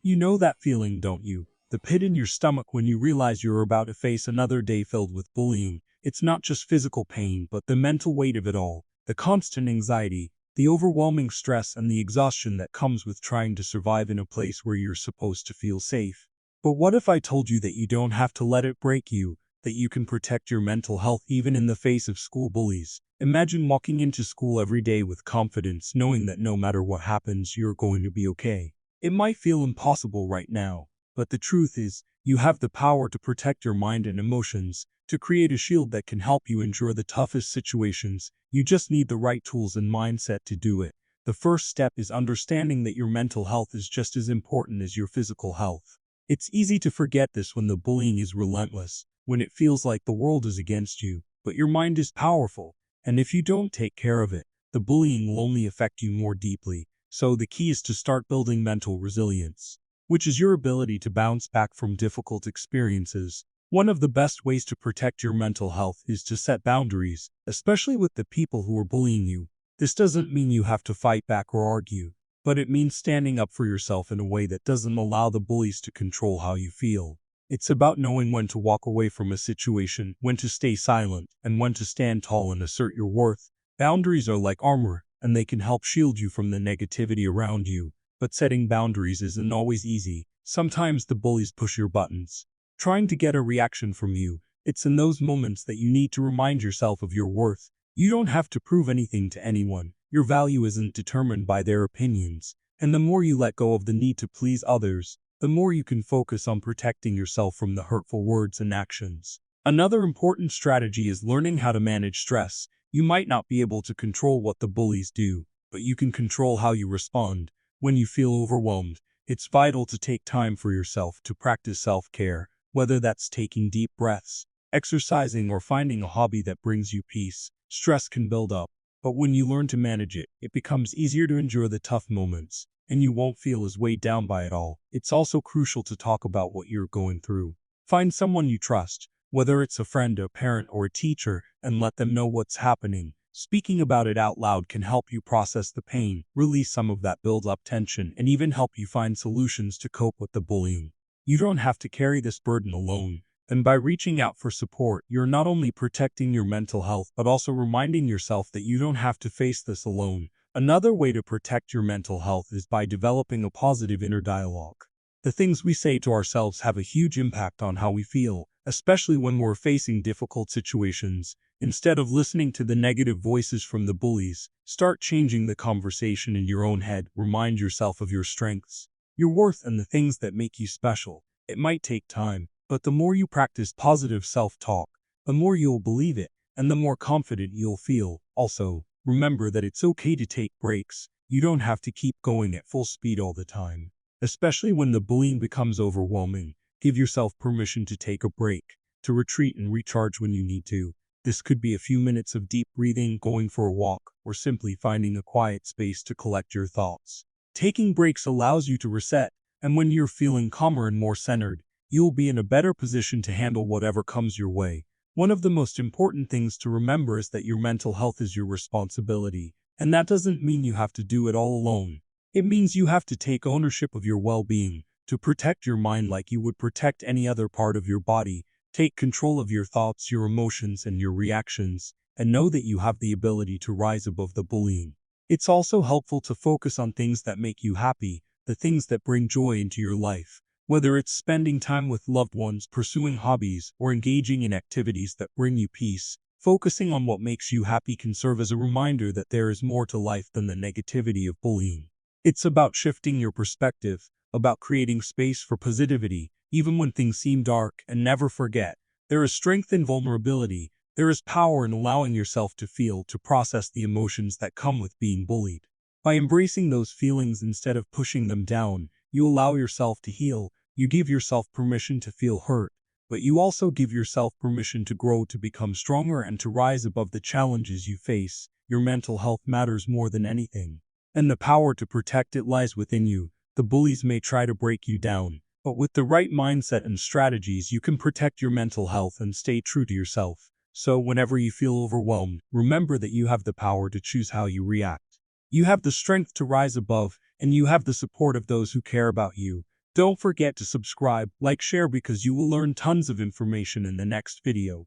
You know that feeling, don't you? The pit in your stomach when you realize you're about to face another day filled with bullying. It's not just physical pain, but the mental weight of it all, the constant anxiety, the overwhelming stress, and the exhaustion that comes with trying to survive in a place where you're supposed to feel safe. But what if I told you that you don't have to let it break you, that you can protect your mental health even in the face of school bullies? Imagine walking into school every day with confidence, knowing that no matter what happens, you're going to be okay. It might feel impossible right now, but the truth is, you have the power to protect your mind and emotions, to create a shield that can help you endure the toughest situations. You just need the right tools and mindset to do it. The first step is understanding that your mental health is just as important as your physical health. It's easy to forget this when the bullying is relentless, when it feels like the world is against you, but your mind is powerful, and if you don't take care of it, the bullying will only affect you more deeply. So the key is to start building mental resilience, which is your ability to bounce back from difficult experiences. One of the best ways to protect your mental health is to set boundaries, especially with the people who are bullying you. This doesn't mean you have to fight back or argue, but it means standing up for yourself in a way that doesn't allow the bullies to control how you feel. It's about knowing when to walk away from a situation, when to stay silent, and when to stand tall and assert your worth. Boundaries are like armor, and they can help shield you from the negativity around you. But setting boundaries isn't always easy. Sometimes the bullies push your buttons, trying to get a reaction from you. It's in those moments that you need to remind yourself of your worth. You don't have to prove anything to anyone. Your value isn't determined by their opinions. And the more you let go of the need to please others, the more you can focus on protecting yourself from the hurtful words and actions. Another important strategy is learning how to manage stress. You might not be able to control what the bullies do, but you can control how you respond. When you feel overwhelmed, it's vital to take time for yourself, to practice self-care, whether that's taking deep breaths, exercising, or finding a hobby that brings you peace. Stress can build up, but when you learn to manage it, it becomes easier to endure the tough moments, and you won't feel as weighed down by it all. It's also crucial to talk about what you're going through. Find someone you trust, whether it's a friend, a parent, or a teacher, and let them know what's happening. Speaking about it out loud can help you process the pain, release some of that build-up tension, and even help you find solutions to cope with the bullying. You don't have to carry this burden alone, and by reaching out for support, you're not only protecting your mental health but also reminding yourself that you don't have to face this alone. Another way to protect your mental health is by developing a positive inner dialogue. The things we say to ourselves have a huge impact on how we feel, especially when we're facing difficult situations. Instead of listening to the negative voices from the bullies, start changing the conversation in your own head. Remind yourself of your strengths, your worth, and the things that make you special. It might take time, but the more you practice positive self-talk, the more you'll believe it, and the more confident you'll feel. Also, remember that it's okay to take breaks. You don't have to keep going at full speed all the time. Especially when the bullying becomes overwhelming, give yourself permission to take a break, to retreat and recharge when you need to. This could be a few minutes of deep breathing, going for a walk, or simply finding a quiet space to collect your thoughts. Taking breaks allows you to reset, and when you're feeling calmer and more centered, you'll be in a better position to handle whatever comes your way. One of the most important things to remember is that your mental health is your responsibility, and that doesn't mean you have to do it all alone. It means you have to take ownership of your well-being. To protect your mind like you would protect any other part of your body, take control of your thoughts, your emotions, and your reactions, and know that you have the ability to rise above the bullying. It's also helpful to focus on things that make you happy, the things that bring joy into your life. Whether it's spending time with loved ones, pursuing hobbies, or engaging in activities that bring you peace, focusing on what makes you happy can serve as a reminder that there is more to life than the negativity of bullying. It's about shifting your perspective, about creating space for positivity, even when things seem dark. And never forget, there is strength in vulnerability. There is power in allowing yourself to feel, to process the emotions that come with being bullied. By embracing those feelings instead of pushing them down, you allow yourself to heal. You give yourself permission to feel hurt, but you also give yourself permission to grow, to become stronger, and to rise above the challenges you face. Your mental health matters more than anything, and the power to protect it lies within you. The bullies may try to break you down, but with the right mindset and strategies, you can protect your mental health and stay true to yourself. So whenever you feel overwhelmed, remember that you have the power to choose how you react. You have the strength to rise above, and you have the support of those who care about you. Don't forget to subscribe, like, share because you will learn tons of information in the next video.